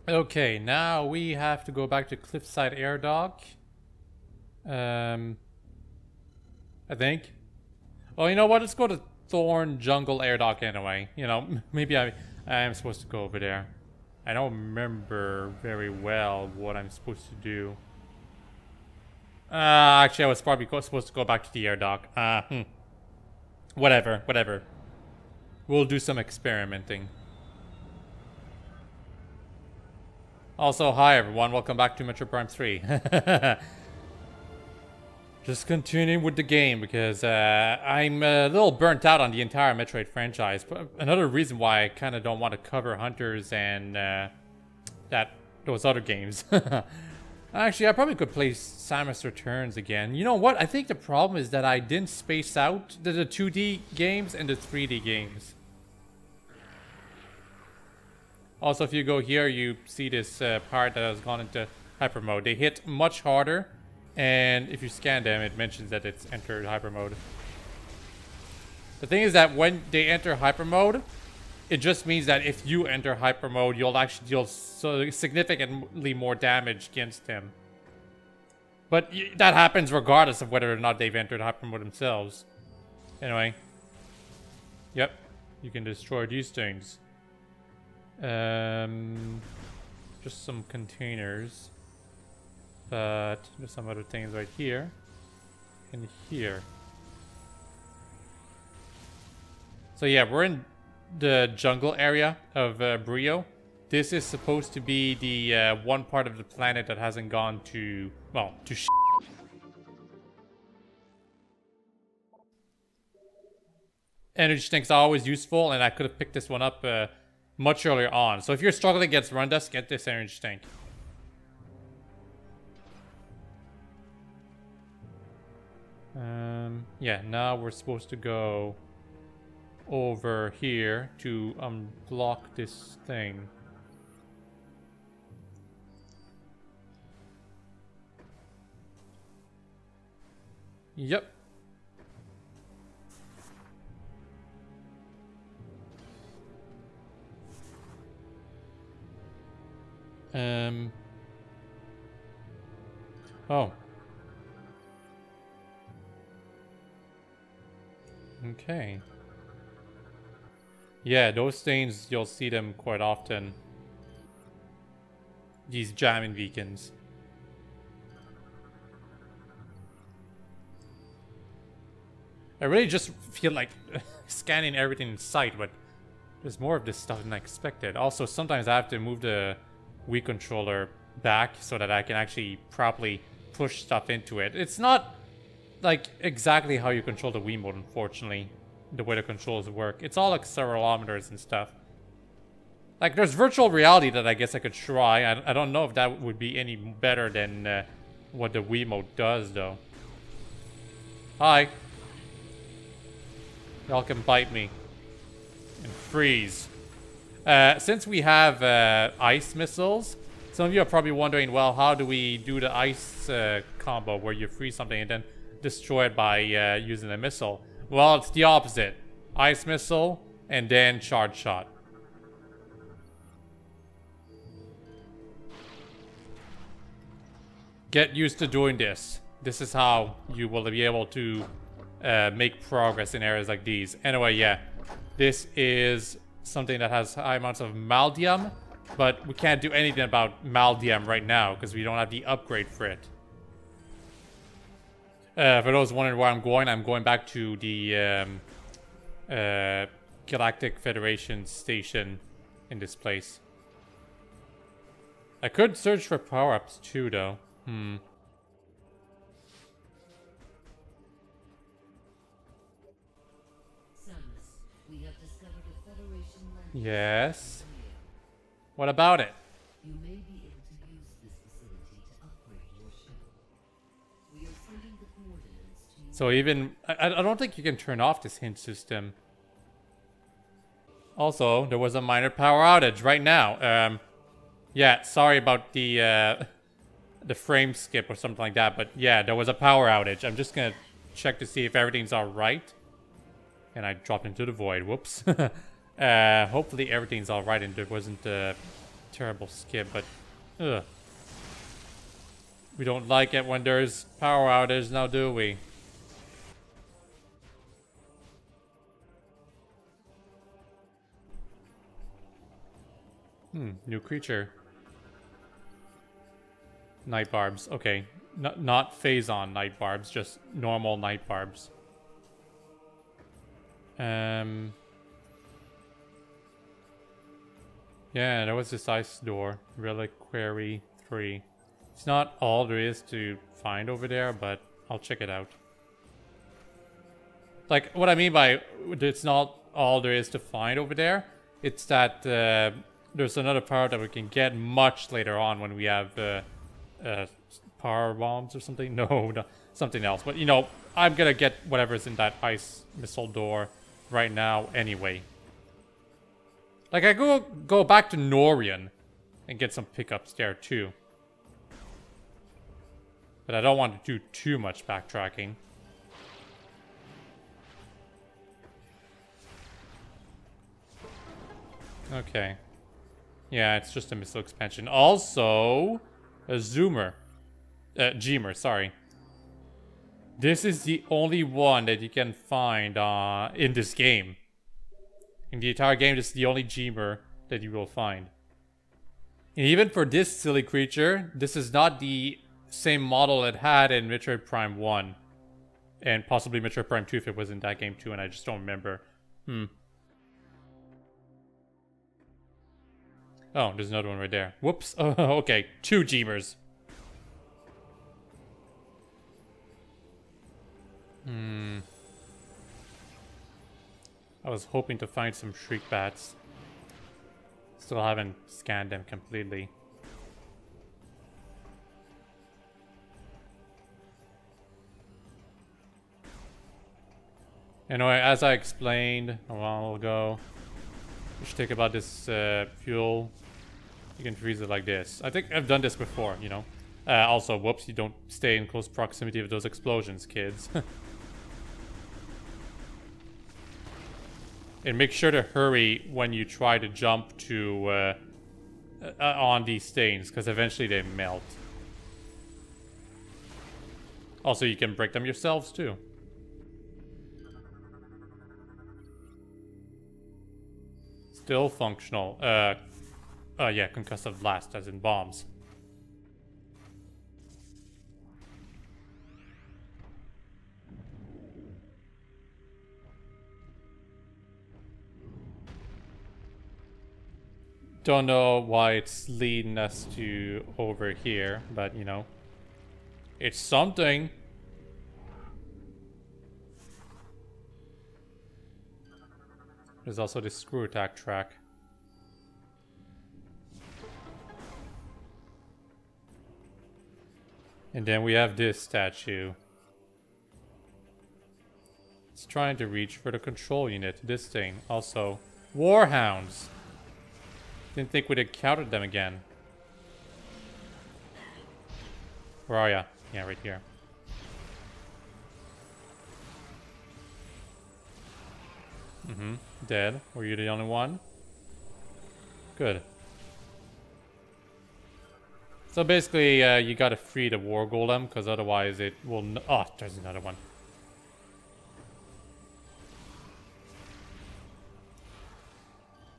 Okay, now we have to go back to Cliffside Air Dock. I think. Well, you know what? Let's go to Thorn Jungle Air Dock anyway. You know, maybe I am supposed to go over there. I don't remember very well what I'm supposed to do. Actually, I was probably supposed to go back to the air dock. Whatever, whatever. We'll do some experimenting. Also, hi everyone, welcome back to Metroid Prime 3. Just continuing with the game because I'm a little burnt out on the entire Metroid franchise. But another reason why I kind of don't want to cover Hunters and those other games. Actually, I probably could play Samus Returns again. You know what? I think the problem is that I didn't space out the 2D games and the 3D games. Also, if you go here, you see this part that has gone into hyper mode. They hit much harder, and if you scan them, it mentions that it's entered hyper mode. The thing is that when they enter hyper mode, it just means that if you enter hyper mode, you'll actually deal significantly more damage against him. But that happens regardless of whether or not they've entered hyper mode themselves. Anyway. Yep. You can destroy these things. Just some containers. But there's some other things right here. And here. So yeah, we're in the jungle area of Brio. This is supposed to be the one part of the planet that hasn't gone to, well, to sh**. Energy tanks are always useful, and I could have picked this one up much earlier on. So if you're struggling against Rundus, get this energy tank. Yeah, now we're supposed to go over here to unblock this thing. Yep. Oh. Okay. Yeah, those things, you'll see them quite often. These jamming beacons. I really just feel like scanning everything in sight, but there's more of this stuff than I expected. Also, sometimes I have to move the Wii controller back so that I can actually properly push stuff into it. It's not like exactly how you control the Wii mode, unfortunately, the way the controls work. It's all accelerometers and stuff. Like, there's virtual reality that I guess I could try. I don't know if that would be any better than what the Wii mode does, though. Hi. Y'all can bite me. And freeze. Since we have ice missiles, some of you are probably wondering, well, how do we do the ice combo where you freeze something and then destroy it by using a missile? Well, it's the opposite. Ice missile and then charge shot. Get used to doing this. This is how you will be able to make progress in areas like these. Anyway, yeah. This is something that has high amounts of Maldium, but we can't do anything about Maldium right now because we don't have the upgrade for it. For those wondering where I'm going back to the Galactic Federation station in this place. I could search for power-ups too, though. Yes. What about it? You may be able to use this facility to upgrade your ship. We are sending the coordinates to you. So even I don't think you can turn off this hint system. Also, there was a minor power outage right now. Yeah, sorry about the frame skip or something like that, but yeah, there was a power outage. I'm just gonna check to see if everything's all right. And I dropped into the void. Whoops. Hopefully everything's all right and there wasn't too terrible skip, but ugh. We don't like it when there's power outage now, do we? New creature. Night barbs. Okay. Not phase-on night barbs, just normal night barbs. Yeah, there was this ice door. Reliquary 3. It's not all there is to find over there, but I'll check it out. Like, what I mean by it's not all there is to find over there, it's that there's another part that we can get much later on when we have power bombs or something. No, something else. But, you know, I'm gonna get whatever's in that ice missile door right now anyway. Like, I go back to Norian and get some pickups there too. But I don't want to do too much backtracking. Okay. Yeah, it's just a missile expansion. Also, a zoomer. Jeemer, sorry. This is the only one that you can find in this game. In the entire game, this is the only Jeemer that you will find. And even for this silly creature, this is not the same model it had in Metroid Prime 1. And possibly Metroid Prime 2 if it was in that game too, and I just don't remember. Oh, there's another one right there. Whoops. Oh, okay. 2 Jeemers. I was hoping to find some Shriek Bats. Still haven't scanned them completely. Anyway, as I explained a while ago, you should think about this fuel. You can freeze it like this. I think I've done this before, you know. Also, whoops, you don't stay in close proximity of those explosions, kids. And make sure to hurry when you try to jump to on these things, because eventually they melt. Also, you can break them yourselves too. Still functional. Yeah, concussive blast, as in bombs. Don't know why it's leading us to over here, but you know, it's something. There's also this screw attack track. And then we have this statue. It's trying to reach for the control unit. This thing. Also, warhounds. Didn't think we'd encountered them again. Where are ya? Yeah, right here. Dead. Were you the only one? Good. So basically, you gotta free the war golem, because otherwise it will... Oh, there's another one.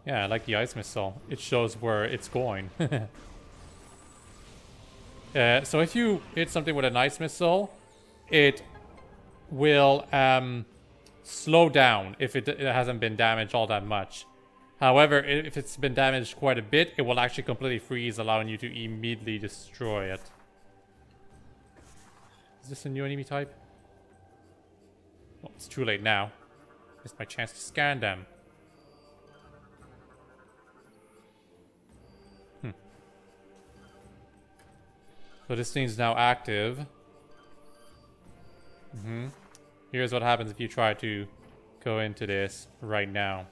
Yeah, I like the ice missile. It shows where it's going. So if you hit something with an ice missile, it will slow down if it hasn't been damaged all that much. However, if it's been damaged quite a bit, it will actually completely freeze, allowing you to immediately destroy it. Is this a new enemy type? Oh, it's too late now. Missed my chance to scan them. So this thing's now active. Here's what happens if you try to go into this right now.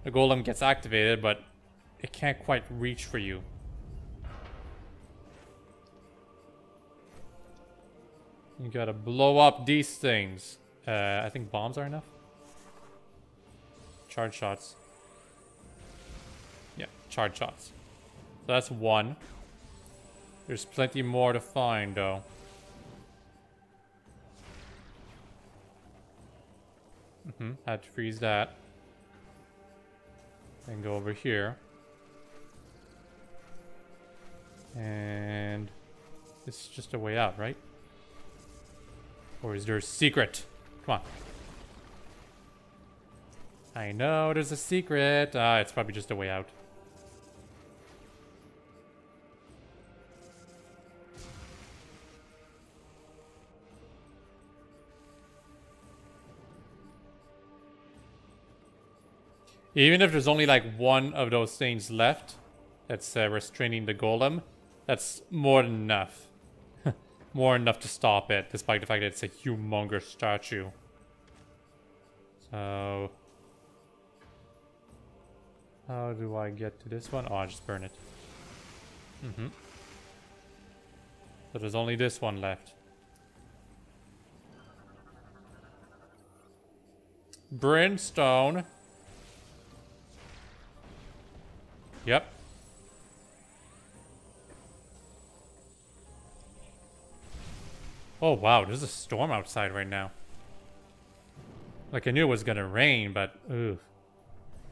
The golem gets activated, but it can't quite reach for you. You gotta blow up these things. I think bombs are enough. Charge shots. charge shots. So that's one. There's plenty more to find, though. Had to freeze that. And go over here. And this is just a way out, right? Or is there a secret? Come on. I know there's a secret. It's probably just a way out. Even if there's only like one of those things left that's restraining the golem, that's more than enough. More than enough to stop it, despite the fact that it's a humongous statue. So... how do I get to this one? Oh, I'll just burn it. So there's only this one left. Brimstone. Yep. Oh wow, there's a storm outside right now. Like I knew it was gonna rain, but ooh.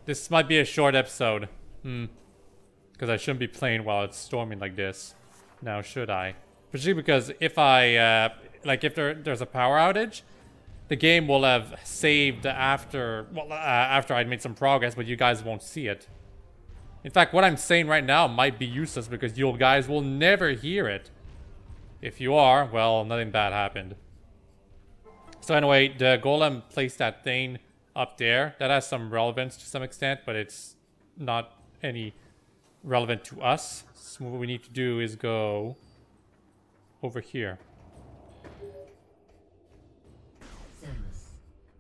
This might be a short episode. Because I shouldn't be playing while it's storming like this. Now should I? Particularly because if I like if there's a power outage, the game will have saved after after I'd made some progress, but you guys won't see it. In fact, what I'm saying right now might be useless because you guys will never hear it. If you are, well, nothing bad happened. So anyway, the golem placed that thing up there. That has some relevance to some extent, but it's not any relevant to us. So what we need to do is go over here. Samus,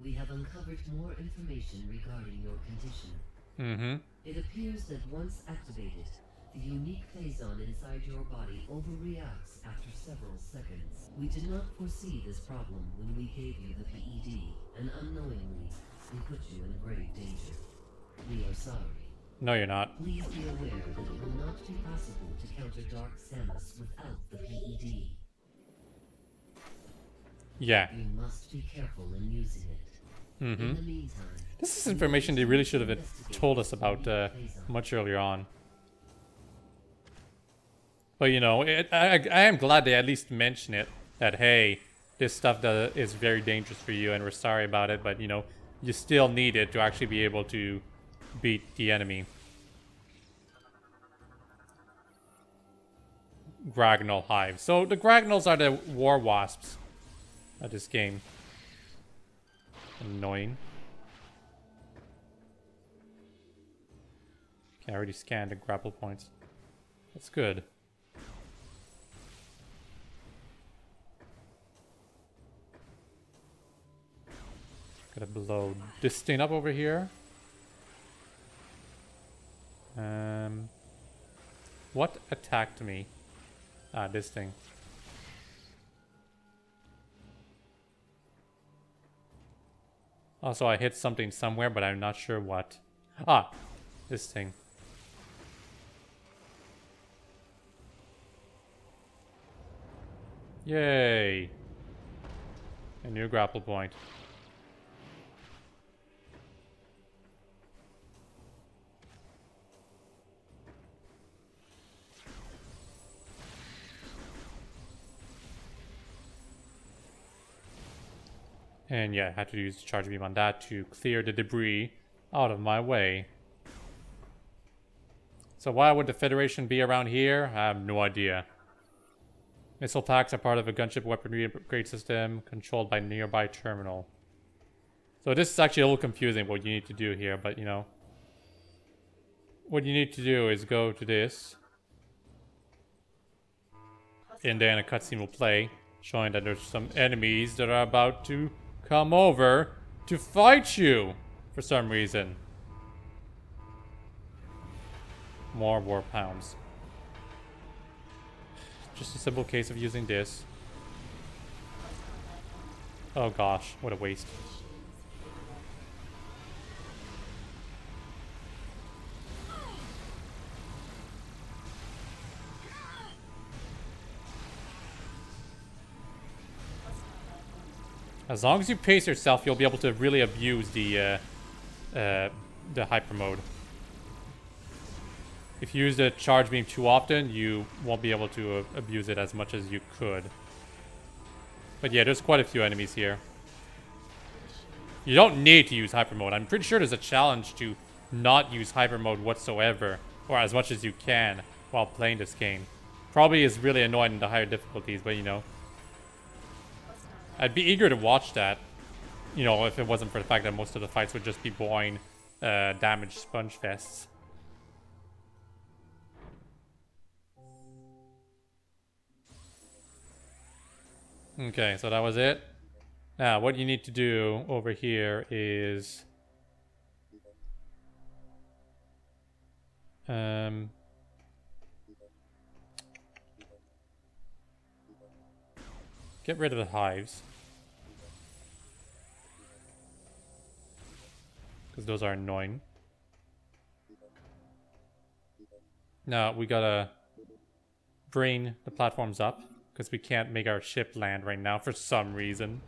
we have uncovered more information regarding your condition. It appears that once activated, the unique phazon inside your body overreacts after several seconds. We did not foresee this problem when we gave you the PED, and unknowingly, we put you in grave danger. We are sorry. No, you're not. Please be aware that it will not be possible to counter Dark Samus without the PED. Yeah. You must be careful in using it. In the meantime, this is information they really should have told us about much earlier on. But you know, I am glad they at least mention it. That hey, this stuff is very dangerous for you and we're sorry about it. But you know, you still need it to actually be able to beat the enemy. Gragnol Hive. So the Gragnols are the war wasps of this game. Annoying. Okay, I already scanned the grapple points. That's good. Gotta blow this thing up over here. What attacked me? Ah, this thing. Also, I hit something somewhere, but I'm not sure what. Ah, this thing. Yay! A new grapple point. And yeah, I had to use the charge beam on that to clear the debris out of my way. So why would the Federation be around here? I have no idea. Missile packs are part of a gunship weaponry upgrade system controlled by nearby terminal. So this is actually a little confusing what you need to do here, but you know. What you need to do is go to this. And then a cutscene will play, showing that there's some enemies that are about to come over to fight you for some reason. More war pounds. Just a simple case of using this. Oh gosh, what a waste. As long as you pace yourself, you'll be able to really abuse the hyper mode. If you use the charge beam too often, you won't be able to abuse it as much as you could. But yeah, there's quite a few enemies here. You don't need to use hyper mode. I'm pretty sure there's a challenge to not use hyper mode whatsoever, or as much as you can while playing this game. Probably is really annoying in the higher difficulties, but you know. I'd be eager to watch that, you know, if it wasn't for the fact that most of the fights would just be boring damaged sponge fests. Okay, so that was it. Now, what you need to do over here is... get rid of the hives. Because those are annoying. Now, we gotta bring the platforms up. Because we can't make our ship land right now for some reason.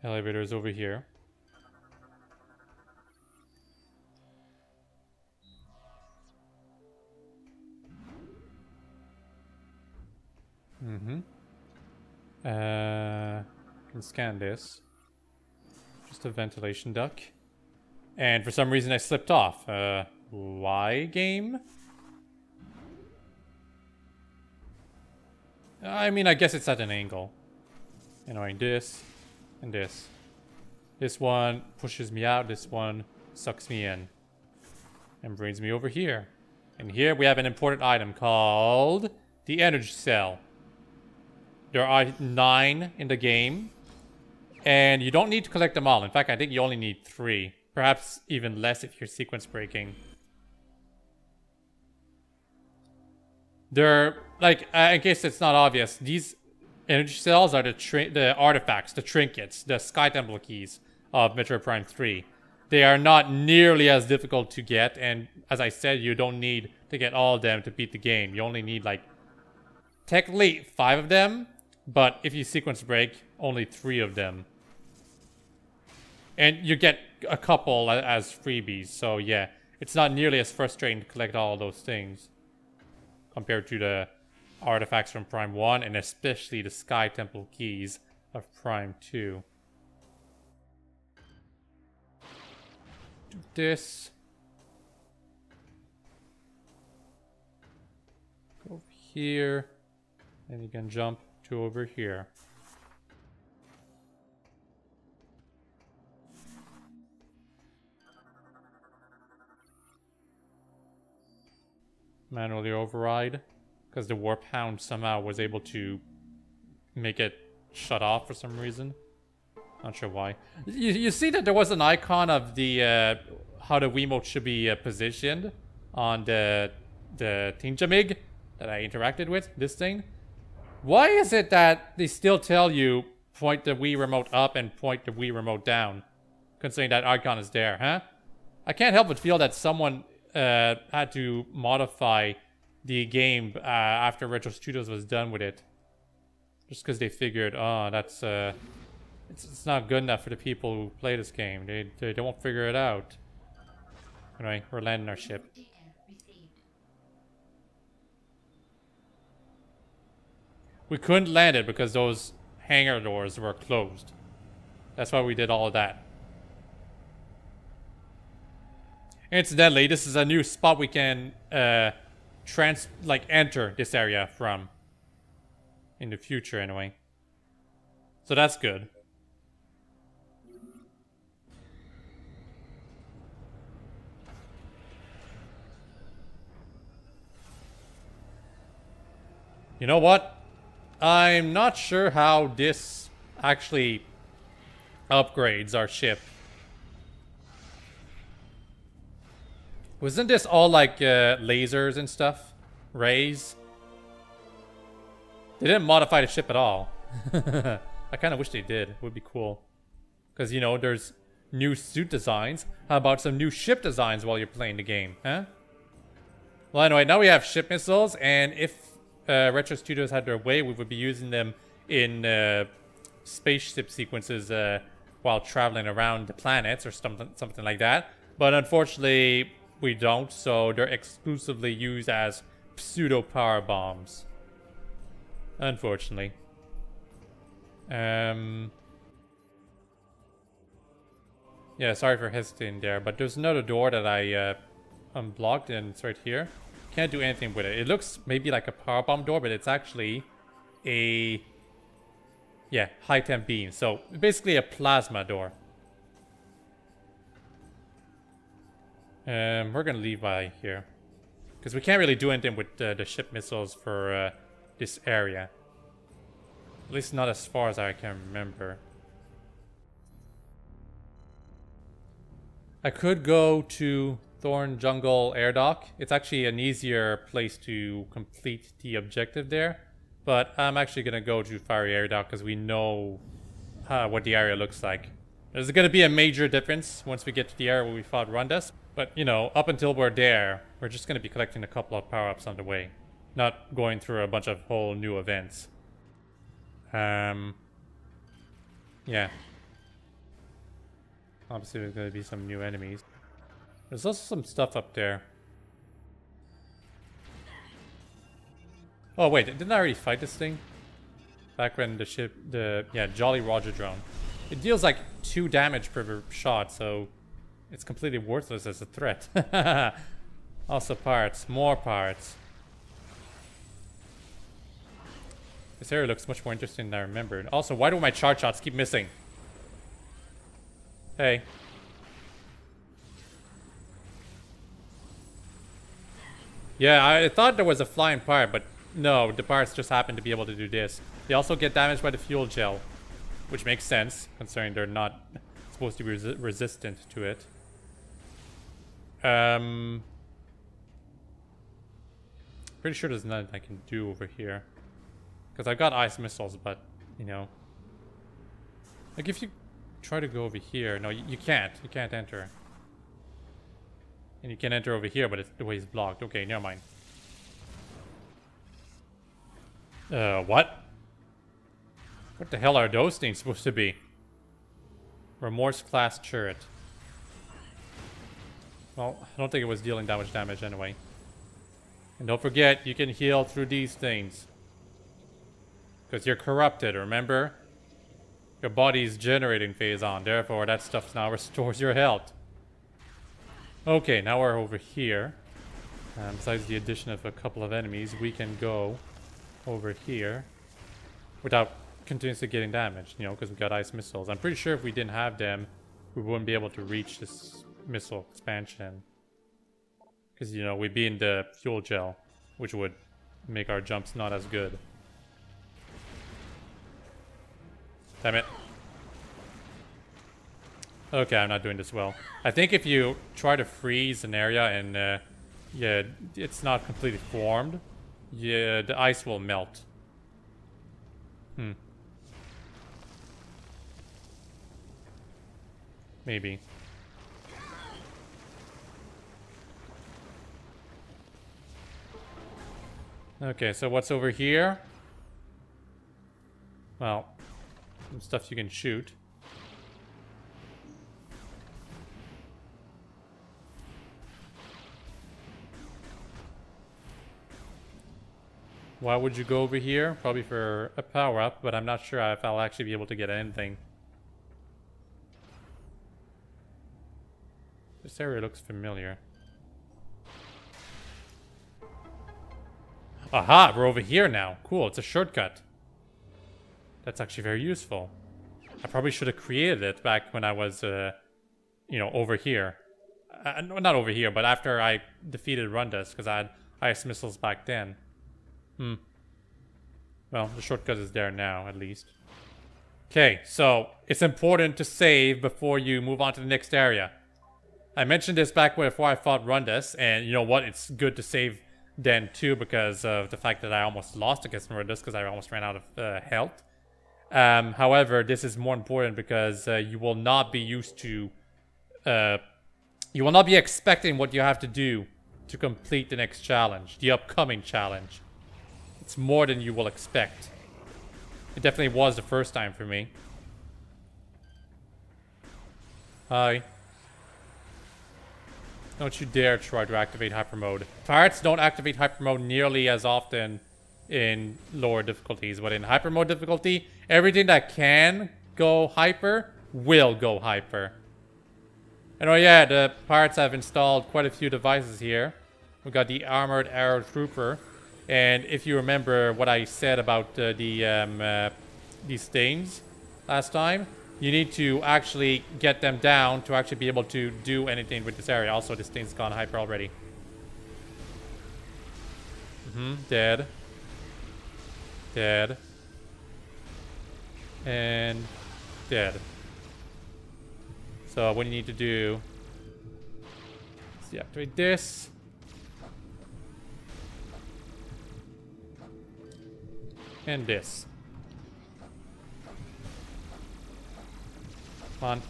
Elevator's over here. Can scan this. Just a ventilation duct. And for some reason I slipped off. Why, game? I mean, I guess it's at an angle. Anyway, this and this. This one pushes me out. This one sucks me in. And brings me over here. And here we have an important item called the energy cell. There are 9 in the game. And you don't need to collect them all. In fact, I think you only need 3. Perhaps even less if you're sequence breaking. They're, like, in case it's not obvious, these energy cells are the artifacts, the trinkets, the Sky Temple keys of Metroid Prime 3. They are not nearly as difficult to get, and as I said, you don't need to get all of them to beat the game. You only need, like, technically 5 of them, but if you sequence break, only 3 of them. And you get a couple as freebies, so yeah, it's not nearly as frustrating to collect all of those things compared to the artifacts from Prime 1, and especially the Sky Temple keys of Prime 2. Do this. Go over here. And you can jump to over here. Manually override. Because the Warp Hound somehow was able to make it shut off for some reason. Not sure why. You see that there was an icon of the how the Wiimote should be positioned on the Tinjamig that I interacted with, this thing. Why is it that they still tell you point the Wii remote up and point the Wii remote down, considering that icon is there, huh? I can't help but feel that someone had to modify the game after Retro Studios was done with it, just because they figured, oh, that's it's not good enough for the people who play this game. They won't figure it out. Anyway, we're landing our ship. We couldn't land it because those hangar doors were closed. That's why we did all of that. Incidentally, this is a new spot we can enter this area from in the future anyway. So that's good. You know what? I'm not sure how this actually upgrades our ship. Wasn't this all like lasers and stuff? Rays? They didn't modify the ship at all. I kind of wish they did. It would be cool. Because, you know, there's new suit designs. How about some new ship designs while you're playing the game, huh? Well, anyway, now we have ship missiles, and if Retro Studios had their way, we would be using them in spaceship sequences while traveling around the planets or something like that. But unfortunately, we don't, so they're exclusively used as pseudo power bombs. Unfortunately. Yeah, sorry for hesitating there, but there's another door that I unblocked, and it's right here. Can't do anything with it. It looks maybe like a power bomb door, but it's actually a high temp beam. So basically a plasma door. We're gonna leave by here because we can't really do anything with the ship missiles for this area. At least not as far as I can remember. I could go to Thorn Jungle Air Dock. It's actually an easier place to complete the objective there. But I'm actually going to go to Fiery Air Dock because we know what the area looks like. There's going to be a major difference once we get to the area where we fought Rundas. But, you know, up until we're there, we're just going to be collecting a couple of power-ups on the way. Not going through a bunch of whole new events. Yeah. Obviously, there's going to be some new enemies. There's also some stuff up there. Oh, wait. Didn't I already fight this thing? Back when the ship... Yeah, Jolly Roger drone. It deals like 2 damage per shot, so... It's completely worthless as a threat. Also parts. More parts. This area looks much more interesting than I remembered. Also, why do my charge shots keep missing? Hey. Yeah, I thought there was a flying part, but no, the parts just happen to be able to do this. They also get damaged by the fuel gel, which makes sense, considering they're not supposed to be resistant to it. Pretty sure there's nothing I can do over here. Because I got ice missiles, but, you know. Like, if you try to go over here... No, you can't. You can't enter. And you can enter over here, but the way is blocked. Okay, never mind. What? What the hell are those things supposed to be? Remorse class turret. Well, I don't think it was dealing that much damage anyway. And don't forget, you can heal through these things. Because you're corrupted, remember? Your body's generating phase on, therefore that stuff now restores your health. Okay, now we're over here. Besides the addition of a couple of enemies, we can go over here without continuously getting damaged, you know, because we got ice missiles. I'm pretty sure if we didn't have them, we wouldn't be able to reach this missile expansion. Because, you know, we'd be in the fuel gel, which would make our jumps not as good. Damn it. Okay, I'm not doing this well. I think if you try to freeze an area and, yeah, it's not completely formed, yeah, the ice will melt. Maybe. Okay, so what's over here? Well, some stuff you can shoot. Why would you go over here? Probably for a power-up, but I'm not sure if I'll actually be able to get anything. This area looks familiar. Aha! We're over here now. Cool, it's a shortcut. That's actually very useful. I probably should have created it back when I was, you know, over here. No, not over here, but after I defeated Rundas, because I had ice missiles back then. Well, the shortcut is there now, at least. Okay, so it's important to save before you move on to the next area. I mentioned this back before I fought Rundas, and you know what? It's good to save then too, because of the fact that I almost lost against Rundas, because I almost ran out of health. However, this is more important because you will not be used to... you will not be expecting what you have to do to complete the next challenge, the upcoming challenge. It's more than you will expect. It definitely was the first time for me. Hi. Don't you dare try to activate hyper mode. Pirates don't activate hyper mode nearly as often in lower difficulties, but in hyper mode difficulty, everything that can go hyper will go hyper. And oh yeah, the pirates have installed quite a few devices here. We've got the armored arrow trooper, and if you remember what I said about these stains last time, you need to actually get them down to actually be able to do anything with this area. Also, this thing's gone hyper already. Dead. Dead. And dead. So what you need to do is deactivate this. And this. Come on.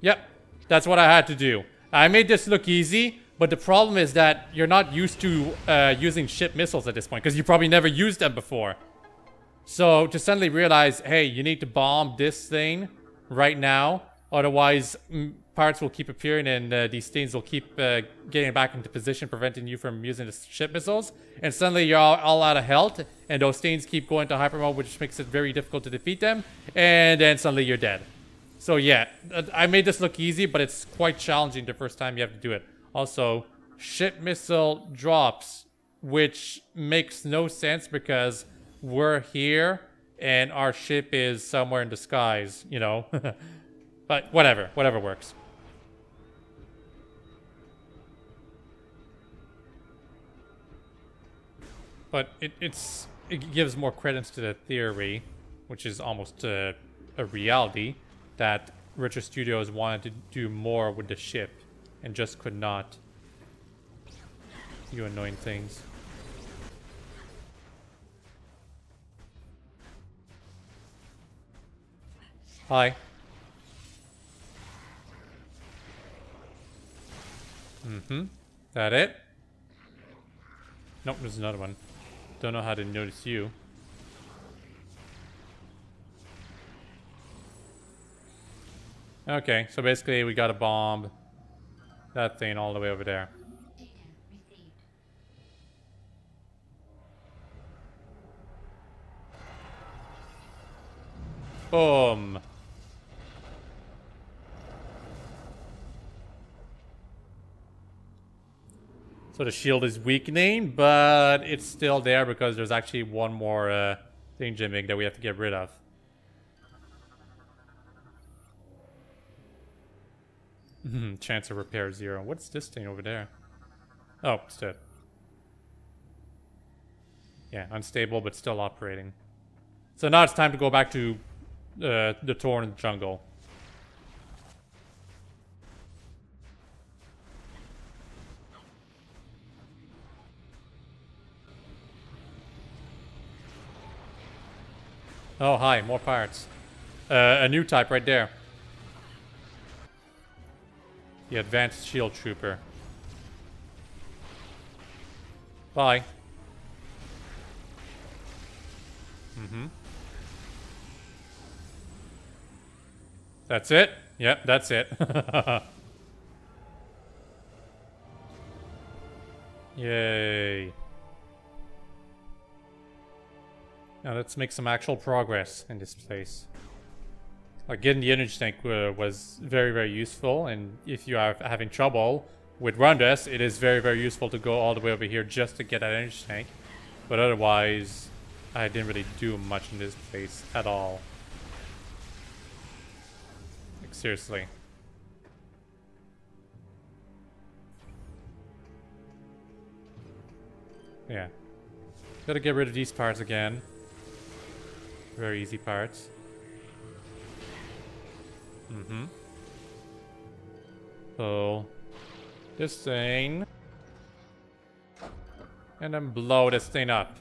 Yep, that's what I had to do. I made this look easy, but the problem is that you're not used to using ship missiles at this point, because you probably never used them before. So to suddenly realize, hey, you need to bomb this thing right now, otherwise parts will keep appearing and these things will keep getting back into position, preventing you from using the ship missiles. And suddenly you're all out of health, and those things keep going to hyper mode, which makes it very difficult to defeat them. And then suddenly you're dead. So yeah, I made this look easy, but it's quite challenging the first time you have to do it. Also, ship missile drops, which makes no sense because we're here and our ship is somewhere in the skies, you know. But whatever works. But it gives more credence to the theory, which is almost a reality, that Retro Studios wanted to do more with the ship and just could not. You annoying things. Hi. That it? Nope, there's another one. Don't know how to notice you. Okay, so basically we gotta bomb that thing all the way over there. Boom. So the shield is weakening, but it's still there because there's actually one more thing gimmick that we have to get rid of. Chance of repair 0. What's this thing over there? Oh, it's dead. Yeah, unstable but still operating. So now it's time to go back to the torn jungle. Oh, hi, more pirates. A new type right there. The Advanced Shield Trooper. Bye. That's it? Yep, that's it. Yay. Now let's make some actual progress in this place. Like getting the energy tank was very, very useful, and if you are having trouble with Rundas, it is very, very useful to go all the way over here just to get that energy tank. But otherwise, I didn't really do much in this place at all. Like, seriously. Yeah. Gotta get rid of these parts again. Very easy parts. So, this thing And then blow this thing up.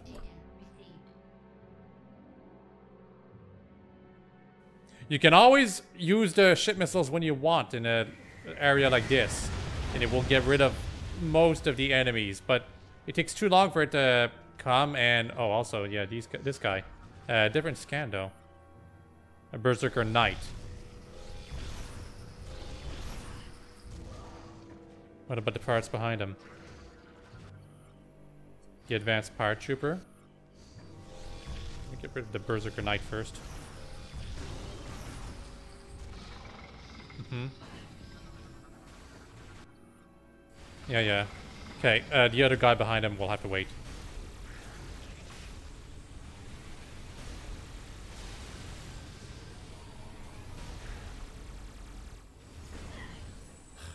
You can always use the ship missiles when you want in an area like this. And it will get rid of most of the enemies. But it takes too long for it to come. And, oh, also, yeah, this guy. Different scan, though. A Berserker Knight. What about the parts behind him? The advanced paratrooper. Let me get rid of the Berserker Knight first. Yeah. Okay, the other guy behind him will have to wait.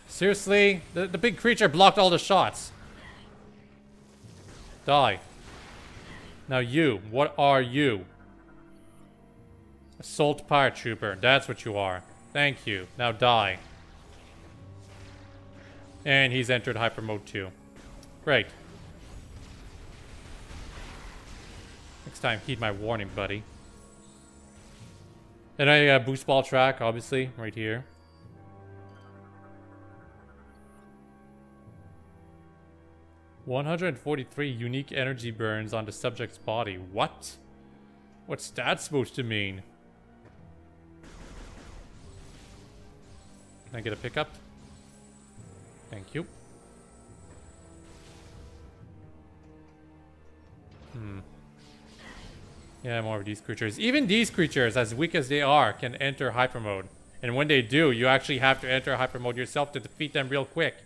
Seriously? The big creature blocked all the shots. Die. Now you, what are you? Assault paratrooper, that's what you are. Thank you. Now die. And he's entered hyper mode 2. Great. Next time, heed my warning, buddy. And I boost ball track, obviously, right here. "143 unique energy burns on the subject's body." What? What's that supposed to mean? Can I get a pickup? Thank you. Yeah, more of these creatures. Even these creatures, as weak as they are, can enter hyper mode. And when they do, you actually have to enter hyper mode yourself to defeat them real quick.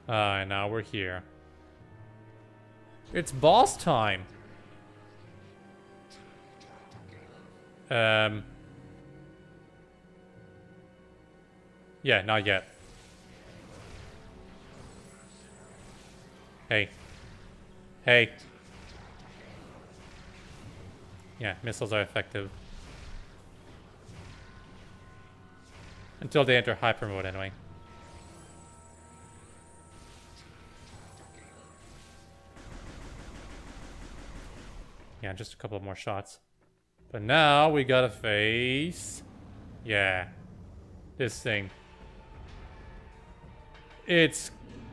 And now we're here. It's boss time. Yeah, not yet. Hey. Hey. Yeah, missiles are effective. Until they enter hyper mode, anyway. Yeah, just a couple of more shots. But now we gotta face... Yeah. This thing. It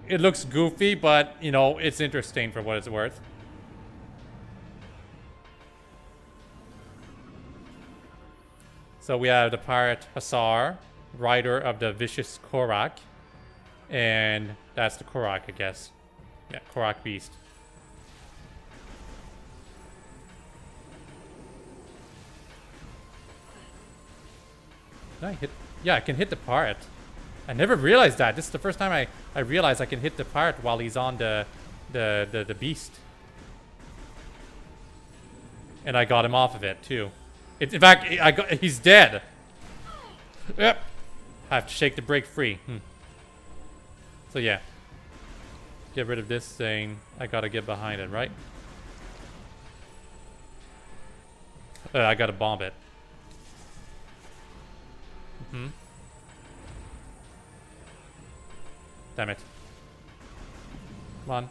looks goofy, but, you know, it's interesting for what it's worth. So we have the pirate Hussar, rider of the vicious Korak. And that's the Korak, I guess. Yeah, Korak beast. Can I hit? Yeah, I can hit the pirate. I never realized that. This is the first time I realized I can hit the pirate while he's on the beast. And I got him off of it too. In fact, he's dead. Yep. I have to shake the brake free. So yeah. Get rid of this thing. I gotta get behind it, right? I gotta bomb it. Damn it. Come on.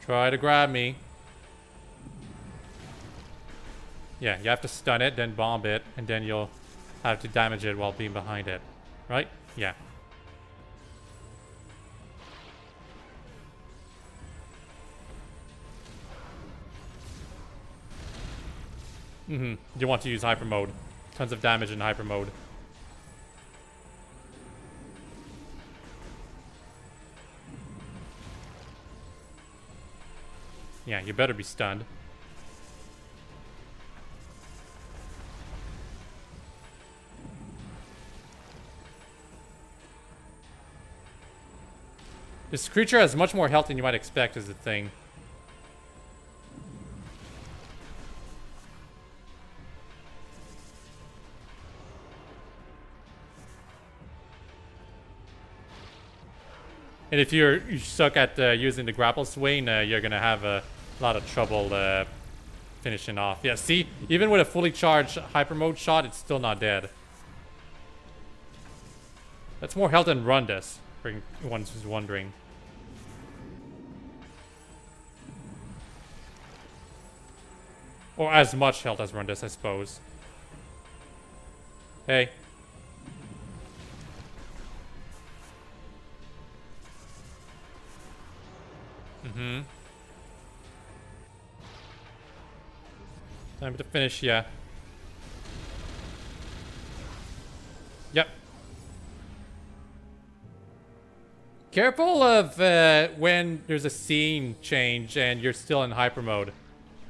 Try to grab me. Yeah, you have to stun it, then bomb it, and then you'll have to damage it while being behind it. Right? Yeah. You want to use hyper mode. Tons of damage in hyper mode. Yeah, you better be stunned. This creature has much more health than you might expect, is the thing. And if you suck at using the grapple swing, you're gonna have a lot of trouble finishing off. Yeah, see? Even with a fully charged hyper mode shot, it's still not dead. That's more health than Run does, for anyone who's wondering. Or as much health as Run does, I suppose. Hey. Mm-hmm. Time to finish, yeah. Yep. Careful of when there's a scene change and you're still in hyper mode.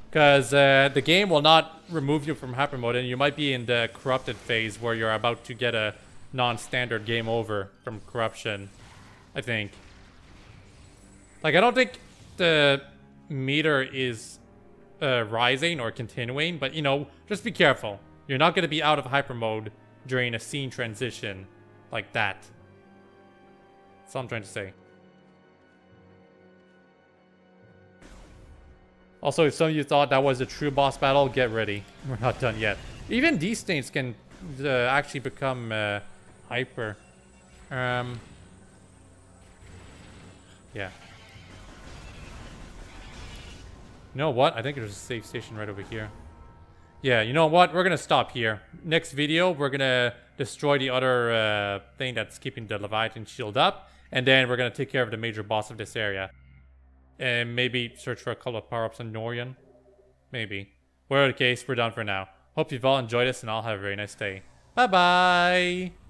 Because the game will not remove you from hyper mode and you might be in the corrupted phase where you're about to get a non-standard game over from corruption, I think. Like, I don't think the meter is rising or continuing, but, you know, just be careful. You're not going to be out of hyper mode during a scene transition like that. That's all I'm trying to say. Also, if some of you thought that was a true boss battle, get ready. We're not done yet. Even these things can actually become hyper. Yeah. You know what? I think there's a safe station right over here. Yeah, you know what? We're gonna stop here. Next video, we're gonna destroy the other thing that's keeping the Leviathan shield up. And then we're gonna take care of the major boss of this area. And maybe search for a couple of power-ups on Norian. Maybe. Whatever the case, we're done for now. Hope you've all enjoyed this and all have a very nice day. Bye-bye!